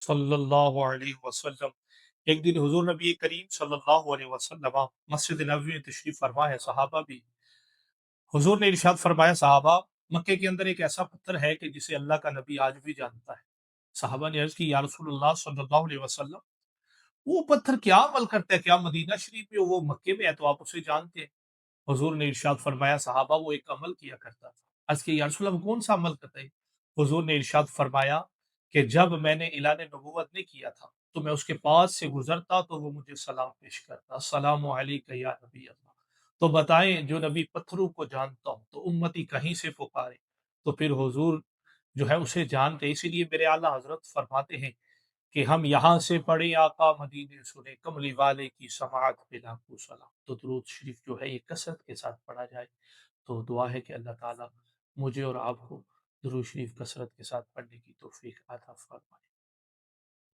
صلی اللہ علیہ وسلم۔ ایک دن حضور نبی کریم صلی اللہ علیہ وسلم مسجد نبوی میں تشریف فرما ہے، صحابہ بھی۔ حضور نے ارشاد فرمایا، صحابہ، مکے کے اندر ایک ایسا پتھر ہے کہ جسے اللہ کا نبی آج بھی جانتا ہے۔ صحابہ نے عرض کی، یا رسول اللہ صلی اللہ علیہ وسلم، وہ پتھر کیا عمل کرتا ہے؟ کیا مدینہ شریف میں وہ مکے میں ہے تو آپ اسے جانتے ہیں؟ حضور نے ارشاد فرمایا، صحابہ، وہ ایک عمل کیا کرتا تھا۔ عرض کی، یا رسول اللہ، وہ کون سا عمل کرتا ہے؟ حضور نے ارشاد فرمایا کہ جب میں نے اعلان نبوت نہیں کیا تھا تو میں اس کے پاس سے گزرتا تو وہ مجھے سلام پیش کرتا، السلام علیک یا نبی اللہ۔ تو بتائیں، جو نبی پتھروں کو جانتا ہوں تو امتی کہیں سے پکارے؟ تو پھر حضور جو ہے اسے جانتے، اسی لیے میرے اعلیٰ حضرت فرماتے ہیں کہ ہم یہاں سے پڑھیں آقا مدینے سنے، کملی والے کی سماعت پہ لاکھوں سلام۔ تو درود شریف جو ہے یہ کثرت کے ساتھ پڑھا جائے۔ تو دعا ہے کہ اللہ تعالیٰ مجھے اور آپ کو درود شریف کثرت کے ساتھ پڑھنے کی توفیق عطا فرمائے۔